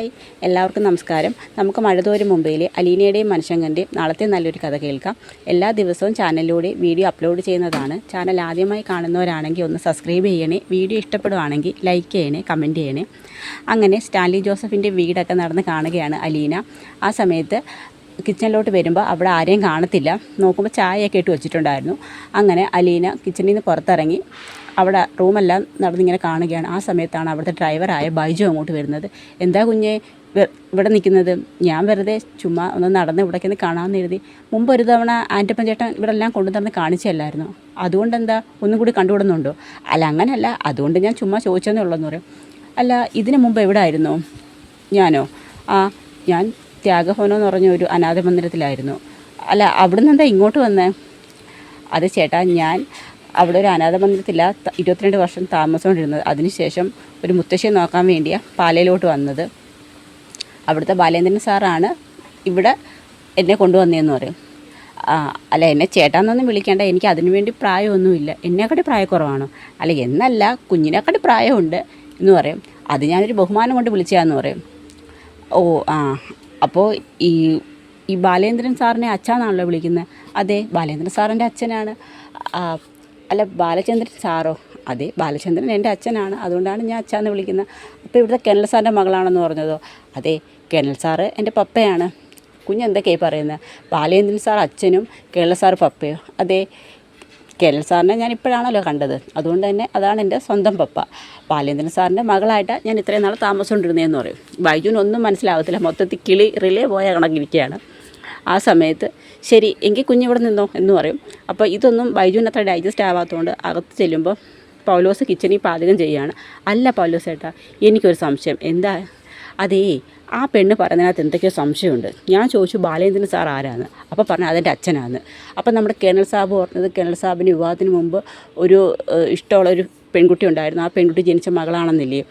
Hi, എല്ലാവർക്കും നമസ്കാരം. നമുക്ക് മഴതോരും മുംബൈയിലെ അലീനയുടെയും മനുഷ്യങ്കൻ്റെയും നാളത്തെ നല്ലൊരു കഥ കേൾക്കാം. എല്ലാ ദിവസവും ചാനലിലൂടെ വീഡിയോ അപ്ലോഡ് ചെയ്യുന്നതാണ്. ചാനൽ ആദ്യമായി കാണുന്നവരാണെങ്കിൽ ഒന്ന് സബ്സ്ക്രൈബ് ചെയ്യണേ. വീഡിയോ ഇഷ്ടപ്പെടുവാണെങ്കിൽ ലൈക്ക് ചെയ്യണേ, കമൻറ്റ് ചെയ്യണേ. അങ്ങനെ സ്റ്റാൻലി ജോസഫിൻ്റെ വീടൊക്കെ നടന്ന് കാണുകയാണ് അലീന. ആ സമയത്ത് കിച്ചണിലോട്ട് വരുമ്പോൾ അവിടെ ആരെയും കാണത്തില്ല. നോക്കുമ്പോൾ ചായയൊക്കെ ഇട്ട് വെച്ചിട്ടുണ്ടായിരുന്നു. അങ്ങനെ അലീന കിച്ചണിൽ നിന്ന് പുറത്തിറങ്ങി അവിടെ റൂമെല്ലാം നടന്നിങ്ങനെ കാണുകയാണ്. ആ സമയത്താണ് അവിടുത്തെ ഡ്രൈവറായ ബൈജു അങ്ങോട്ട് വരുന്നത്. എന്താ കുഞ്ഞെ ഇവിടെ നിൽക്കുന്നത്? ഞാൻ വെറുതെ ചുമ്മാ ഒന്ന് നടന്ന് ഇവിടേക്കൊന്ന് കാണാമെന്ന് എഴുതി. മുമ്പ് ഒരു തവണ ആൻ്റപ്പൻ ചേട്ടൻ ഇവിടെ എല്ലാം കൊണ്ടു തന്ന് കാണിച്ചല്ലായിരുന്നു. അതുകൊണ്ട് എന്താ ഒന്നും കൂടി കണ്ടുവിടുന്നുണ്ടോ? അല്ല അങ്ങനെയല്ല, അതുകൊണ്ട് ഞാൻ ചുമ്മാ ചോദിച്ചെന്നേ ഉള്ളതെന്ന് പറയും. അല്ല, ഇതിന് മുമ്പ് എവിടെ ആയിരുന്നു? ഞാനോ? ഞാൻ ത്യാഗഭവനം എന്ന് പറഞ്ഞ ഒരു അനാഥ മന്ദിരത്തിലായിരുന്നു. അല്ല, അവിടുന്ന് എന്താ ഇങ്ങോട്ട് വന്നേ? അത് ചേട്ടാ, ഞാൻ അവിടെ ഒരു അനാഥ മന്ദിരത്തിലാണ് 22 വർഷം താമസിച്ചുകൊണ്ടിരുന്നത്. അതിനുശേഷം ഒരു മുത്തശ്ശിയെ നോക്കാൻ വേണ്ടിയാണ് പാലയിലോട്ട് വന്നത്. അവിടുത്തെ ബാലേന്ദ്രൻ സാറാണ് ഇവിടെ എന്നെ കൊണ്ടുവന്നതെന്ന് പറയും. അല്ല, എന്നെ ചേട്ടാന്നൊന്നും വിളിക്കേണ്ട, എനിക്ക് അതിനു വേണ്ടി പ്രായമൊന്നുമില്ല. എന്നെക്കാട്ടി പ്രായക്കുറവാണോ? അല്ല, എന്നല്ല, കുഞ്ഞിനെക്കാട്ടി പ്രായമുണ്ട് എന്ന് പറയും. അത് ഞാനൊരു ബഹുമാനം കൊണ്ട് വിളിച്ചതാന്ന് പറയും. ഓ അപ്പോൾ ഈ ബാലേന്ദ്രൻ സാറിനെ അച്ഛനാണല്ലോ വിളിക്കുന്നത്? അതെ, ബാലേന്ദ്രൻ സാറിൻ്റെ അച്ഛനാണ്. അല്ല, ബാലചന്ദ്രൻ സാറോ? അതെ, ബാലചന്ദ്രൻ എൻ്റെ അച്ഛനാണ്, അതുകൊണ്ടാണ് ഞാൻ അച്ഛാന്ന് വിളിക്കുന്നത്. അപ്പോൾ ഇവിടുത്തെ കേണൽ സാറിൻ്റെ മകളാണെന്ന് പറഞ്ഞതോ? അതെ, കേണൽ സാറ് എൻ്റെ പപ്പയാണ്. കുഞ്ഞെന്തൊക്കെയായി പറയുന്നത്? ബാലേന്ദ്രൻ സാർ അച്ഛനും കേണൽ സാർ പപ്പയോ? അതെ, കേണൽ സാറിനെ ഞാൻ ഇപ്പോഴാണല്ലോ കണ്ടത്, അതുകൊണ്ട് തന്നെ അതാണ് എൻ്റെ സ്വന്തം പപ്പ. ബാലേന്ദ്രൻ സാറിൻ്റെ മകളായിട്ടാണ് ഞാൻ ഇത്രയും നാൾ താമസിച്ചുകൊണ്ടിരുന്നതെന്ന് പറയും. ബൈജുവിനൊന്നും മനസ്സിലാവത്തില്ല, മൊത്തത്തിൽ കിളി റിലേ പോയ കണക്കിരിക്കുകയാണ്. ആ സമയത്ത് ശരി, എങ്കിൽ കുഞ്ഞിവിടെ നിന്നോ എന്ന് പറയും. അപ്പോൾ ഇതൊന്നും ബൈജുവിന് അത്ര ഡൈജസ്റ്റ് ആവാത്തതുകൊണ്ട് അകത്ത് ചെല്ലുമ്പോൾ പൗലോസ് കിച്ചണിൽ പാചകം ചെയ്യുകയാണ്. അല്ല പൗലോസ് ഏട്ടാ, എനിക്കൊരു സംശയം. എന്താ? അതേ, ആ പെണ്ണ് പറയുന്നതിനകത്ത് എന്തൊക്കെയോ സംശയമുണ്ട്. ഞാൻ ചോദിച്ചു ബാലേന്ദ്രൻ സാർ ആരാന്ന്. അപ്പോൾ പറഞ്ഞു അതെൻ്റെ അച്ഛനാന്ന്. അപ്പം നമ്മുടെ കേണൽ സാബ് പറഞ്ഞത് കേണൽ സാബിന് വിവാഹത്തിന് മുമ്പ് ഒരു ഇഷ്ടമുള്ളൊരു പെൺകുട്ടി ഉണ്ടായിരുന്നു. ആ പെൺകുട്ടി ജനിച്ച മകളാണെന്നില്ലേ?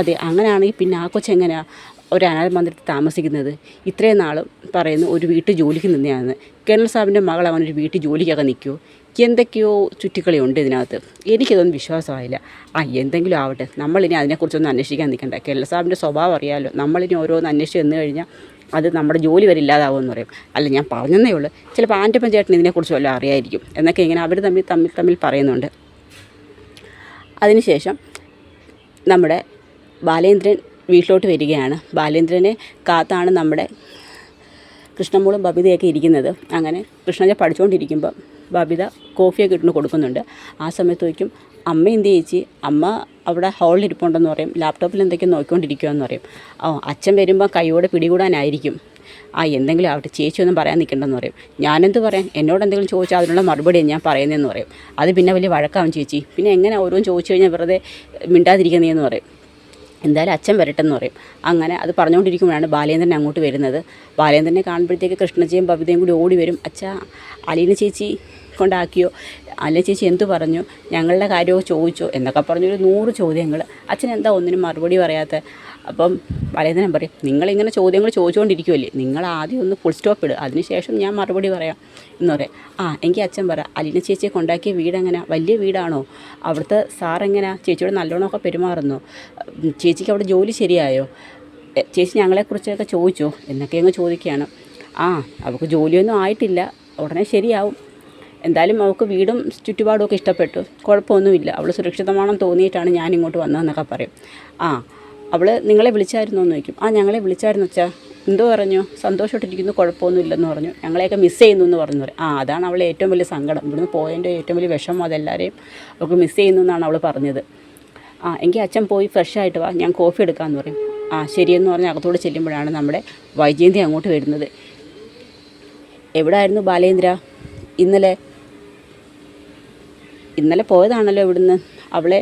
അതെ, അങ്ങനെയാണെങ്കിൽ പിന്നെ ആ കൊച്ചെങ്ങനെയാണ് ഒരു അനാഥ മന്ദിരത്തിൽ താമസിക്കുന്നത്? ഇത്രയും നാളും പറയുന്നു ഒരു വീട്ടിൽ ജോലിക്ക് നിന്നെയാണെന്ന്. കേണൽ സാബിൻ്റെ മകൾ അവൻ ഒരു വീട്ടിൽ ജോലിക്കൊക്കെ നിൽക്കുമോ? എന്തൊക്കെയോ ചുറ്റിക്കളിയുണ്ട് ഇതിനകത്ത്. എനിക്കിതൊന്നും വിശ്വാസമായില്ല. എന്തെങ്കിലും ആവട്ടെ, നമ്മളിനി അതിനെക്കുറിച്ചൊന്നും അന്വേഷിക്കാൻ നിൽക്കണ്ട. കേണൽ സാബിൻ്റെ സ്വഭാവം അറിയാമല്ലോ. നമ്മളിനി ഓരോന്ന് അന്വേഷിച്ച് ചെന്ന് കഴിഞ്ഞാൽ അത് നമ്മുടെ ജോലി വരെ ഇല്ലാതാവുമെന്ന് പറയും. അല്ല, ഞാൻ പറഞ്ഞതേ ഉള്ളൂ. ചിലപ്പോൾ ആൻ്റപ്പൻ ചേട്ടൻ ഇതിനെക്കുറിച്ച് വല്ലതും അറിയായിരിക്കും എന്നൊക്കെ ഇങ്ങനെ അവർ തമ്മിൽ പറയുന്നുണ്ട്. അതിനുശേഷം നമ്മുടെ ബാലേന്ദ്രൻ വീട്ടിലോട്ട് വരികയാണ്. ബാലേന്ദ്രനെ കാത്താണ് നമ്മുടെ കൃഷ്ണമോളും ബബിതയൊക്കെ ഇരിക്കുന്നത്. അങ്ങനെ കൃഷ്ണജ പഠിച്ചുകൊണ്ടിരിക്കുമ്പോൾ ബബിത കോഫിയൊക്കെ ഇട്ടുകൊണ്ട് കൊടുക്കുന്നുണ്ട്. ആ സമയത്ത് ചോദിക്കും, അമ്മ എന്ത് ചേച്ചി? അമ്മ അവിടെ ഹാളിൽ ഇരിപ്പുണ്ടെന്ന് പറയും. ലാപ്ടോപ്പിൽ എന്തൊക്കെയോ നോക്കിക്കൊണ്ടിരിക്കുകയെന്ന് പറയും. അച്ഛൻ വരുമ്പോൾ കൈയോടെ പിടികൂടാനായിരിക്കും. എന്തെങ്കിലും ആവട്ടെ, ചേച്ചി ഒന്നും പറയാൻ നിൽക്കണ്ടെന്ന് പറയും. ഞാനെന്ത് പറയാൻ? എന്നോട് എന്തെങ്കിലും ചോദിച്ചാൽ അതിനുള്ള മറുപടിയാണ് ഞാൻ പറയുന്നതെന്ന് പറയും. അത് പിന്നെ വലിയ വഴക്കാവും ചേച്ചി. പിന്നെ എങ്ങനെ ഓരോന്ന് ചോദിച്ചു കഴിഞ്ഞാൽ വെറുതെ മിണ്ടാതിരിക്കുന്നതെന്ന് പറയും. എന്തായാലും അച്ഛൻ വരട്ടെന്ന് പറയും. അങ്ങനെ അത് പറഞ്ഞുകൊണ്ടിരിക്കുമ്പോഴാണ് ബാലേന്ദ്രൻ അങ്ങോട്ട് വരുന്നത്. ബാലേന്ദ്രനെ കാണുമ്പോഴത്തേക്ക് കൃഷ്ണജയും ബബിതയും കൂടി ഓടി വരും. അച്ഛാ, അലീന ചേച്ചി കൊണ്ടാക്കിയോ? അലീന ചേച്ചി എന്തു പറഞ്ഞു? ഞങ്ങളുടെ കാര്യമോ ചോദിച്ചോ എന്നൊക്കെ പറഞ്ഞൊരു 100 ചോദ്യങ്ങൾ. അച്ഛൻ എന്താ ഒന്നിനും മറുപടി പറയാത്ത? അപ്പം ബാലേന്ദ്രൻ പറയും, നിങ്ങളിങ്ങനെ ചോദ്യങ്ങൾ ചോദിച്ചുകൊണ്ടിരിക്കുമല്ലേ, നിങ്ങൾ ആദ്യം ഒന്ന് ഫുൾ സ്റ്റോപ്പ് ഇടുക, അതിനുശേഷം ഞാൻ മറുപടി പറയാം എന്ന് പറയും. എങ്കിൽ അച്ഛൻ പറ, അലീന ചേച്ചിയെ കൊണ്ടാക്കിയ വീടെങ്ങനെ? വലിയ വീടാണോ? അവിടുത്തെ സാറെങ്ങനെയാണ്? ചേച്ചിയോട് നല്ലോണമൊക്കെ പെരുമാറുന്നു? ചേച്ചിക്ക് അവിടെ ജോലി ശരിയായോ? ചേച്ചി ഞങ്ങളെക്കുറിച്ചൊക്കെ ചോദിച്ചോ എന്നൊക്കെ അങ്ങ് ചോദിക്കുകയാണ്. അവൾക്ക് ജോലിയൊന്നും ആയിട്ടില്ല, ഉടനെ ശരിയാവും. എന്തായാലും അവൾക്ക് വീടും ചുറ്റുപാടും ഒക്കെ ഇഷ്ടപ്പെട്ടു, കുഴപ്പമൊന്നുമില്ല. അവൾ സുരക്ഷിതമാണെന്ന് തോന്നിയിട്ടാണ് ഞാനിങ്ങോട്ട് വന്നതെന്നൊക്കെ പറയും. അവൾ നിങ്ങളെ വിളിച്ചായിരുന്നോ എന്ന് ചോദിക്കും. ഞങ്ങളെ വിളിച്ചായിരുന്നു അച്ഛാ. എന്തോ പറഞ്ഞു? സന്തോഷമായിട്ടിരിക്കുന്നു, കുഴപ്പമൊന്നുമില്ലെന്ന് പറഞ്ഞു. ഞങ്ങളെയൊക്കെ മിസ്സ് ചെയ്യുന്നു എന്ന് പറഞ്ഞു. അതാണ് അവളെ ഏറ്റവും വലിയ സങ്കടം. ഇവിടുന്ന് പോയതിൻ്റെ ഏറ്റവും വലിയ വിഷമം അതെല്ലാവരെയും അവൾക്ക് മിസ്സ് ചെയ്യുന്നു എന്നാണ് അവൾ പറഞ്ഞത്. എങ്കിൽ അച്ഛൻ പോയി ഫ്രഷ് ആയിട്ട് വാ, ഞാൻ കോഫി എടുക്കാമെന്ന് പറയും. ശരിയെന്ന് പറഞ്ഞ് അകത്തോട് ചെല്ലുമ്പോഴാണ് നമ്മുടെ വൈജയന്തി അങ്ങോട്ട് വരുന്നത്. എവിടെയായിരുന്നു ബാലേന്ദ്ര? ഇന്നലെ പോയതാണല്ലോ ഇവിടുന്ന്, അവളെ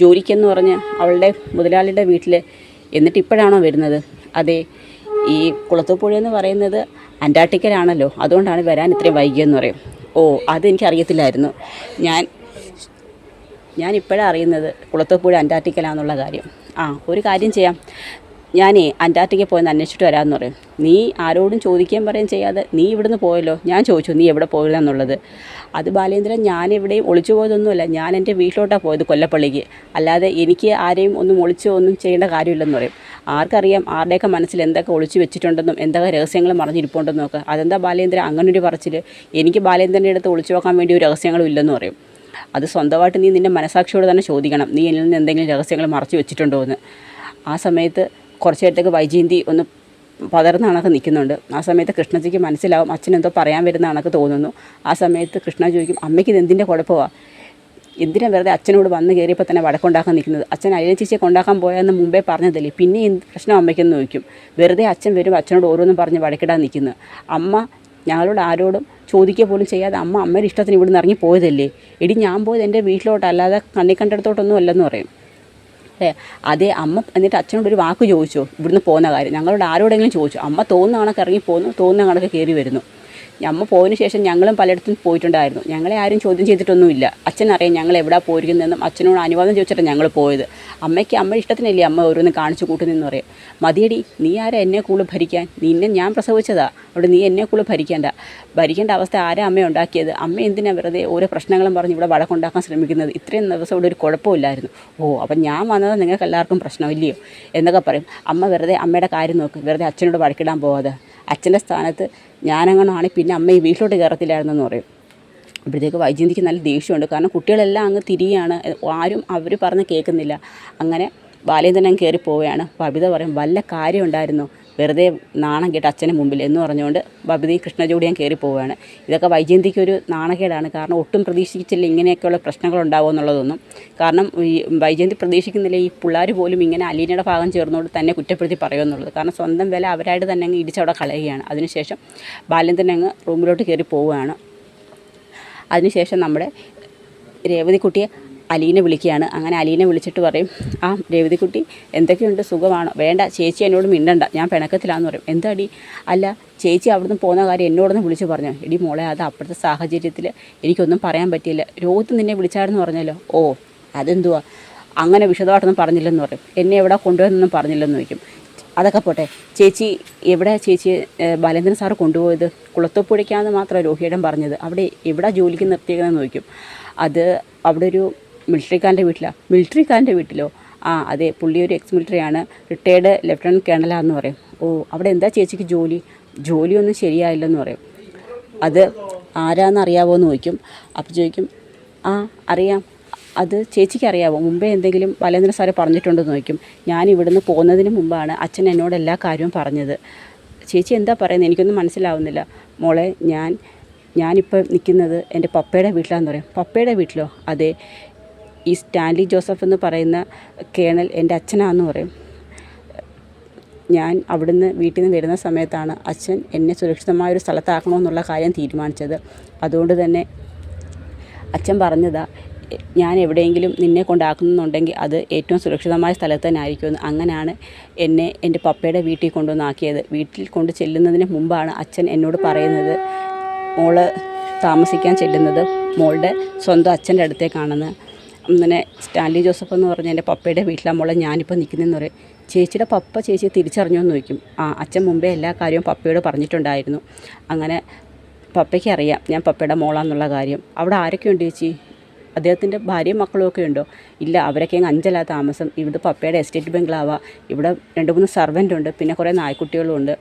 ജോലിക്കെന്ന് പറഞ്ഞ് അവളുടെ മുതലാളിയുടെ വീട്ടിൽ. എന്നിട്ട് ഇപ്പോഴാണോ വരുന്നത്? അതെ, ഈ കുളത്തൂപ്പുഴയെന്ന് പറയുന്നത് അന്റാർട്ടിക്കലാണല്ലോ, അതുകൊണ്ടാണ് വരാൻ ഇത്രയും വൈകിയെന്ന് പറയും. അതെനിക്കറിയത്തില്ലായിരുന്നു. ഞാൻ ഇപ്പോഴാണ് അറിയുന്നത് കുളത്തൂപ്പുഴ അന്റാർട്ടിക്കലാണെന്നുള്ള കാര്യം. ഒരു കാര്യം ചെയ്യാം, ഞാനേ അന്റാർട്ടിക്കയിൽ പോയെന്ന് അന്വേഷിച്ചിട്ട് വരാമെന്ന് പറയും. നീ ആരോടും ചോദിക്കുകയും പറയുകയും ചെയ്യാതെ നീ ഇവിടുന്ന് പോയല്ലോ. ഞാൻ ചോദിച്ചു നീ എവിടെ പോയില്ലെന്നുള്ളത്. അത് ബാലേന്ദ്രൻ, ഞാൻ എവിടെയും ഒളിച്ചു പോയതൊന്നുമല്ല. ഞാൻ എൻ്റെ വീട്ടിലോട്ടാണ് പോയത്, കൊല്ലപ്പള്ളിക്ക്. അല്ലാതെ എനിക്ക് ആരെയും ഒന്നും ഒന്നും ചെയ്യേണ്ട കാര്യമില്ലെന്ന് പറയും. ആർക്കറിയാം ആരുടെയൊക്കെ മനസ്സിൽ എന്തൊക്കെ ഒളിച്ചു വെച്ചിട്ടുണ്ടെന്നും എന്തൊക്കെ രഹസ്യങ്ങൾ മറിഞ്ഞിരിപ്പുണ്ടെന്നും ഒക്കെ. അതെന്താ ബാലേന്ദ്രൻ അങ്ങനൊരു പറച്ചിൽ? എനിക്ക് ബാലേന്ദ്രൻ്റെ അടുത്ത് ഒളിച്ചു വെക്കാൻ വേണ്ടി ഒരു രഹസ്യങ്ങളും ഇല്ലെന്ന് പറയും. അത് സ്വന്തമായിട്ട് നീ നിൻ്റെ മനസാക്ഷിയോട് തന്നെ ചോദിക്കണം, നീ എന്നിൽ നിന്ന് എന്തെങ്കിലും രഹസ്യങ്ങൾ മറച്ചു വെച്ചിട്ടുണ്ടോ എന്ന്. ആ സമയത്ത് കുറച്ച് നേരത്തേക്ക് വൈജയന്തി ഒന്ന് പതർന്ന കണക്ക് നിൽക്കുന്നുണ്ട്. ആ സമയത്ത് കൃഷ്ണജിക്ക് മനസ്സിലാവും അച്ഛനെന്തോ പറയാൻ വരുന്ന കണക്ക് തോന്നുന്നു. ആ സമയത്ത് കൃഷ്ണ ചോദിക്കും, അമ്മയ്ക്ക് ഇത് എന്തിൻ്റെ കുഴപ്പമാണ്? എന്തിനാ വെറുതെ അച്ഛനോട് വന്ന് കയറിയപ്പോൾ തന്നെ വഴക്കുണ്ടാക്കാൻ നിൽക്കുന്നത്? അച്ഛൻ അയൽ ചേച്ചിയെ കൊണ്ടാക്കാൻ പോയെന്ന് മുമ്പേ പറഞ്ഞതല്ലേ, പിന്നെ എന്ത് പ്രശ്നം അമ്മയ്ക്കെന്ന് ചോദിക്കും. വെറുതെ അച്ഛൻ വരും അച്ഛനോട് ഓരോന്നും പറഞ്ഞ് വഴക്കിടാൻ നിൽക്കുന്നു. അമ്മ ഞങ്ങളോട് ആരോടും ചോദിക്കുക പോലും ചെയ്യാതെ അമ്മയുടെ ഇഷ്ടത്തിന് ഇവിടുന്ന് ഇറങ്ങി പോയതല്ലേ. എടി ഞാൻ പോയത് എൻ്റെ വീട്ടിലോട്ട്, അല്ലാതെ കണ്ണി കണ്ടിടത്തോട്ടൊന്നും അല്ലെന്ന് പറയും. അതേ അമ്മ എന്നിട്ട് അച്ഛനോടൊരു വാക്ക് ചോദിച്ചോ ഇവിടുന്ന് പോകുന്ന കാര്യം? ഞങ്ങളോട് ആരോടെങ്കിലും ചോദിച്ചു. അമ്മ തോന്നുന്ന കണക്ക് ഇറങ്ങി പോകുന്നു, തോന്നുന്ന കണക്ക് കയറി വരുന്നു. അമ്മ പോയതിന് ശേഷം ഞങ്ങളും പലയിടത്തും പോയിട്ടുണ്ടായിരുന്നു. ഞങ്ങളെ ആരും ചോദ്യം ചെയ്തിട്ടൊന്നുമില്ല. അച്ഛനറിയാം ഞങ്ങൾ എവിടെ പോയിരിക്കുന്നതെന്നും അച്ഛനോട് അനുവാദം ചോദിച്ചിട്ടാണ് ഞങ്ങൾ പോയത്. അമ്മയ്ക്ക് അമ്മ ഇഷ്ടത്തിനല്ലേ അമ്മ ഓരോന്ന് കാണിച്ചു കൂട്ടുന്നതെന്ന് പറയും. മതിയടി, നീ ആരാ എന്നെ കൂടുതൽ ഭരിക്കാൻ? നിന്നെ ഞാൻ പ്രസവിച്ചതാ, അവിടെ നീ എന്നെ കൂടുതൽ ഭരിക്കേണ്ട അവസ്ഥ ആരാ അമ്മ ഉണ്ടാക്കിയത്? അമ്മ എന്തിനാ വെറുതെ ഓരോ പ്രശ്നങ്ങളും പറഞ്ഞ് ഇവിടെ വഴക്കുണ്ടാക്കാൻ ശ്രമിക്കുന്നത്? ഇത്രയും ദിവസം ഇവിടെ ഒരു കുഴപ്പമില്ലായിരുന്നു. അപ്പം ഞാൻ വന്നത് നിങ്ങൾക്ക് എല്ലാവർക്കും പ്രശ്നമില്ലയോ എന്നൊക്കെ പറയും. അമ്മ വെറുതെ അമ്മയുടെ കാര്യം നോക്ക്, വെറുതെ അച്ഛനോട് വഴക്കിടാൻ പോകാതെ. അച്ഛൻ്റെ സ്ഥാനത്ത് ഞാനങ്ങനാണെങ്കിൽ പിന്നെ അമ്മ ഈ വീട്ടിലോട്ട് കയറത്തില്ലായിരുന്നെന്ന് പറയും. അപ്പോഴത്തേക്ക് വൈജയന്തിക്ക് നല്ല ദേഷ്യമുണ്ട്. കാരണം കുട്ടികളെല്ലാം അങ്ങ് തിരിയാണ്, ആരും അവർ പറഞ്ഞ് കേൾക്കുന്നില്ല. അങ്ങനെ ബാലേന്ദ്രൻ അങ്ങ് കയറി പോവുകയാണ്. ബബിത പറയും, വല്ല കാര്യം ഉണ്ടായിരുന്നു, വെറുതെ നാണം കേട്ട് അച്ഛന് മുമ്പിൽ എന്ന് പറഞ്ഞുകൊണ്ട് ബബിതയും കൃഷ്ണജോടി ഞാൻ കയറി പോവുകയാണ്. ഇതൊക്കെ വൈജയന്തിക്ക് ഒരു നാണക്കേടാണ്. കാരണം ഒട്ടും പ്രതീക്ഷിച്ചില്ല ഇങ്ങനെയൊക്കെയുള്ള പ്രശ്നങ്ങൾ ഉണ്ടാവുമെന്നുള്ളതൊന്നും. കാരണം ഈ വൈജയന്തി പ്രതീക്ഷിക്കുന്നില്ല ഈ പിള്ളേർ പോലും ഇങ്ങനെ അലീനയുടെ ഭാഗം ചേർന്നുകൊണ്ട് തന്നെ കുറ്റപ്പെടുത്തി പറയുമെന്നുള്ളത്. കാരണം സ്വന്തം വില അവരായിട്ട് തന്നെ അങ്ങ് ഇടിച്ചവിടെ കളയുകയാണ്. അതിനുശേഷം ബാലേന്ദ്രൻ അങ്ങ് റൂമിലോട്ട് കയറി പോവുകയാണ്. അതിനുശേഷം നമ്മുടെ രേവതിക്കുട്ടിയെ അലീന വിളിക്കുകയാണ്. അങ്ങനെ അലീന വിളിച്ചിട്ട് പറയും, ആ രേവതിക്കുട്ടി എന്തൊക്കെയുണ്ട്, സുഖമാണോ? വേണ്ട ചേച്ചി എന്നോട് മിണ്ടണ്ട, ഞാൻ പിണക്കത്തിലാന്ന് പറയും. എന്താടി? അല്ല ചേച്ചി അവിടുന്ന് പോകുന്ന കാര്യം എന്നോടൊന്ന് വിളിച്ച് പറഞ്ഞു. എടി മോളെ, അത് അപ്പോഴത്തെ സാഹചര്യത്തിൽ എനിക്കൊന്നും പറയാൻ പറ്റിയില്ല. രോഹിത്ത് നിന്നെ വിളിച്ചായിരുന്നു പറഞ്ഞല്ലോ. ഓ അതെന്തുവാ അങ്ങനെ വിശദമായിട്ടൊന്നും പറഞ്ഞില്ലെന്ന് പറയും. എന്നെ എവിടെ കൊണ്ടുപോയെന്നൊന്നും പറഞ്ഞില്ലെന്ന് വയ്ക്കും. അതൊക്കെ പോട്ടെ, ചേച്ചി എവിടെ ചേച്ചി ബാലേന്ദ്രൻ സാറ് കൊണ്ടുപോയത്? കുളത്തൂപ്പുഴയ്ക്കാന്ന് മാത്രമാണ് രോഹിയേട്ടൻ പറഞ്ഞത്. അവിടെ എവിടെ ജോലിക്ക് നിർത്തിയേക്കുന്നതെന്ന് ചോദിക്കും. അത് അവിടെ ഒരു മിലിറ്ററിക്കാരൻ്റെ വീട്ടിലാണ്. മിലിറ്ററിക്കാരൻ്റെ വീട്ടിലോ? ആ അതെ, പുള്ളി ഒരു എക്സ് മിലിറ്ററിയാണ്, റിട്ടയേർഡ് ലെഫ്റ്റനൻറ്റ് കേണലാന്ന് പറയും. ഓ അവിടെ എന്താ ചേച്ചിക്ക് ജോലി? ജോലിയൊന്നും ശരിയായില്ലെന്ന് പറയും. അത് ആരാന്നറിയാവോ എന്ന് ചോദിക്കും. അപ്പോൾ ചോദിക്കും, ആ അറിയാം. അത് ചേച്ചിക്ക് അറിയാവോ? മുമ്പേ എന്തെങ്കിലും ബാലേന്ദ്രൻ സാറ് പറഞ്ഞിട്ടുണ്ടെന്ന് ചോദിക്കും. ഞാൻ ഇവിടുന്ന് പോകുന്നതിന് മുമ്പാണ് അച്ഛൻ എന്നോട് എല്ലാ കാര്യവും പറഞ്ഞത്. ചേച്ചി എന്താ പറയുന്നത്? എനിക്കൊന്നും മനസ്സിലാവുന്നില്ല. മോളെ, ഞാനിപ്പോൾ നിൽക്കുന്നത് എൻ്റെ പപ്പയുടെ വീട്ടിലാന്ന് പറയും. പപ്പയുടെ വീട്ടിലോ? അതെ, ഈ സ്റ്റാൻലി ജോസഫ് എന്ന് പറയുന്ന കേണൽ എൻ്റെ അച്ഛനാന്ന് പറയും. ഞാൻ അവിടുന്ന് വീട്ടിൽ നിന്ന് വരുന്ന സമയത്താണ് അച്ഛൻ എന്നെ സുരക്ഷിതമായൊരു സ്ഥലത്താക്കണമെന്നുള്ള കാര്യം തീരുമാനിച്ചത്. അതുകൊണ്ട് തന്നെ അച്ഛൻ പറഞ്ഞതാ, ഞാൻ എവിടെയെങ്കിലും നിന്നെ കൊണ്ടാക്കുന്നുണ്ടെങ്കിൽ അത് ഏറ്റവും സുരക്ഷിതമായ സ്ഥലത്ത് തന്നെ ആയിരിക്കുമെന്ന്. അങ്ങനെയാണ് എന്നെ എൻ്റെ പപ്പയുടെ വീട്ടിൽ കൊണ്ടുവന്നാക്കിയത്. വീട്ടിൽ കൊണ്ട് ചെല്ലുന്നതിന് മുമ്പാണ് അച്ഛൻ എന്നോട് പറയുന്നത്, മോള് താമസിക്കാൻ ചെല്ലുന്നത് മോളുടെ സ്വന്തം അച്ഛൻ്റെ അടുത്തേക്കാണെന്ന്. അങ്ങനെ സ്റ്റാൻലി ജോസഫ് എന്ന് പറഞ്ഞ എൻ്റെ പപ്പയുടെ വീട്ടിലാണ് മോളെ ഞാനിപ്പോൾ നിൽക്കുന്നതെന്ന് പറയും. ചേച്ചിയുടെ പപ്പ ചേച്ചിയെ തിരിച്ചറിഞ്ഞോ എന്ന് ചോദിക്കും. ആ അച്ഛൻ മുമ്പേ എല്ലാ കാര്യവും പപ്പയോട് പറഞ്ഞിട്ടുണ്ടായിരുന്നു. അങ്ങനെ പപ്പയ്ക്ക് അറിയാം ഞാൻ പപ്പയുടെ മോളാന്നുള്ള കാര്യം. അവിടെ ആരൊക്കെയുണ്ട് ചേച്ചി? അദ്ദേഹത്തിൻ്റെ ഭാര്യയും മക്കളും ഒക്കെ ഉണ്ടോ? ഇല്ല, അവരൊക്കെ അങ്ങ് അഞ്ചലാ താമസം. ഇവിടെ പപ്പയുടെ എസ്റ്റേറ്റ് ബംഗ്ലാവാ. ഇവിടെ 2-3 സർവൻ്റ് ഉണ്ട്, പിന്നെ കുറേ നായ്ക്കുട്ടികളും ഉണ്ട്.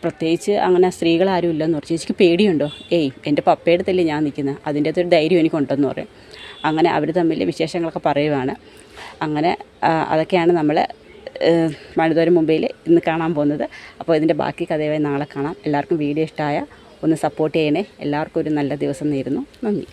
പ്രത്യേകിച്ച് അങ്ങനെ സ്ത്രീകളാരും ഇല്ലെന്ന് പറഞ്ഞു. ചേച്ചിക്ക് പേടിയുണ്ടോ? ഏയ്, എൻ്റെ പപ്പയുടെ അടുത്തല്ലേ ഞാൻ നിൽക്കുന്നത്, അതിൻ്റെ അകത്തൊരു ധൈര്യം എനിക്കുണ്ടെന്ന് പറയും. അങ്ങനെ അവർ തമ്മിൽ വിശേഷങ്ങളൊക്കെ പറയുവാണ്. അങ്ങനെ അതൊക്കെയാണ് നമ്മൾ മഴതോരും മുംബൈയിൽ ഇന്ന് കാണാൻ പോകുന്നത്. അപ്പോൾ ഇതിൻ്റെ ബാക്കി കഥയുമായി നാളെ കാണാം. എല്ലാവർക്കും വീഡിയോ ഇഷ്ടമായ ഒന്ന് സപ്പോർട്ട് ചെയ്യണേ. എല്ലാവർക്കും ഒരു നല്ല ദിവസം നേരുന്നു. നന്ദി.